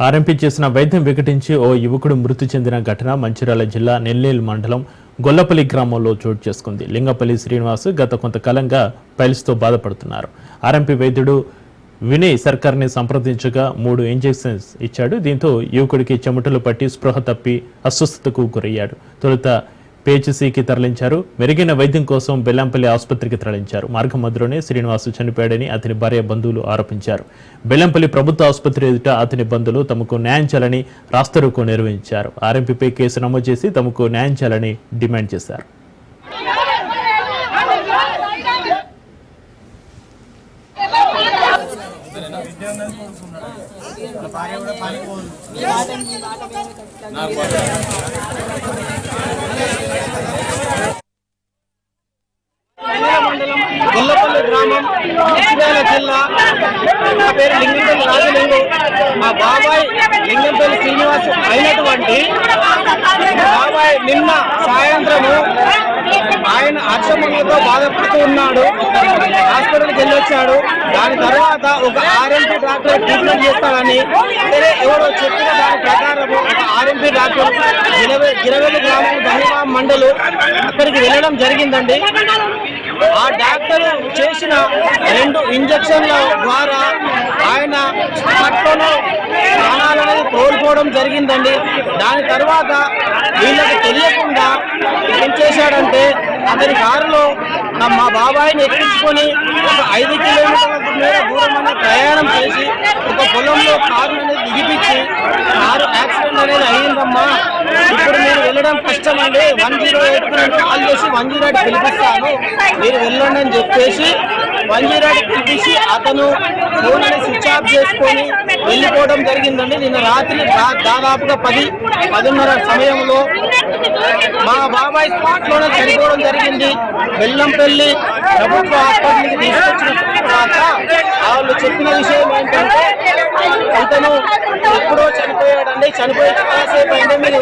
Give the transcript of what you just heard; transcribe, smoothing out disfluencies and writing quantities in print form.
RMP చేసిన వైద్యం వికటించి ఓ యువకుడు మృతి చెందిన ఘటన మంచిర్యాల జిల్లా నెల్లేలు మండలం గొల్లపల్లి గ్రామంలో చోటు చేసుకుంది. లింగపల్లి శ్రీనివాస్ గత కొంతకాలంగా పైల్స్తో బాధపడుతున్నారు. ఆర్ఎంపీ వైద్యుడు వినయ్ సర్కార్ని సంప్రదించగా 3 ఇంజెక్షన్స్ ఇచ్చాడు. దీంతో యువకుడికి చెమటలు పట్టి స్పృహ తప్పి అస్వస్థతకు గురయ్యాడు. తొలుత పిహెచ్సికి తరలించారు. మెరుగైన వైద్యం కోసం బెల్లంపల్లి ఆసుపత్రికి తరలించారు. మార్గం మధ్యలోనే శ్రీనివాస్ చనిపోయాడని అతని భార్య బంధువులు ఆరోపించారు. బెల్లంపల్లి ప్రభుత్వ ఆసుపత్రి ఎదుట అతని బంధువులు తమకు న్యాయం చేయాలని రాస్తారోకో నిర్వహించారు. ఆర్ఎంపీపై కేసు నమోదు చేసి తమకు న్యాయం చేయాలని డిమాండ్ చేశారు. గొల్లపల్లి గ్రామం మంచిర్యాల జిల్లా. నా పేరు లింగంపల్లి రాజలింగు. మా బాబాయ్ లింగంపల్లి శ్రీనివాస్ అయినటువంటి బాబాయ్ నిన్న సాయంత్రము ఆయన అర్షములతో బాధపడుతూ ఉన్నాడు. హాస్పిటల్కి వెళ్ళొచ్చాడు. దాని తర్వాత ఒక ఆర్ఎంపీ డాక్టర్ ట్రీట్మెంట్ చేస్తాడని ఎవరో చెప్పిన దాని ప్రకారము ఒక ఆర్ఎంపీ డాక్టర్ గిరవెల్లి గ్రామం ధనిమా మండలు అక్కడికి వెళ్ళడం జరిగిందండి. ఆ డాక్టర్ చేసిన 2 ఇంజక్షన్ల ద్వారా ఆయన స్పాట్లోనే ప్రాణాలనేది కోల్పోవడం జరిగిందండి. దాని తర్వాత వీళ్ళకి తెలియకుండా ఏం చేశాడంటే అతని కారులో మా బాబాయిని ఎక్కించుకొని ఒక 5 కిలోమీటర్ల మేర దూరం అనేది ప్రయాణం చేసి ఒక పొలంలో కారు అనేది దిగిపించి కారు యాక్సిడెంట్ అనేది అయ్యిందమ్మా, ఇప్పుడు మీరు వెళ్ళడం కష్టమండి, 108 కాల్ చేసి 108 పిలిపిస్తాను, మీరు వెళ్ళండి అని చెప్పేసి 108 పిలిపించి అతను ఫోన్ అనేది స్విచ్ ఆఫ్ చేసుకొని వెళ్ళిపోవడం జరిగిందండి. నిన్న రాత్రి దాదాపుగా 10-10:30 సమయంలో మా బాబాయ్ స్పాట్లోనే చనిపోవడం జరిగింది. బెల్లంపల్లి ప్రభుత్వ హాస్పిటల్కి తీసుకొచ్చిన తర్వాత వాళ్ళు చెప్పిన విషయం ఏంటంటే అతను ఎప్పుడో చనిపోయాడండి, చనిపోయి చాలాసేపు అయింది, మీరు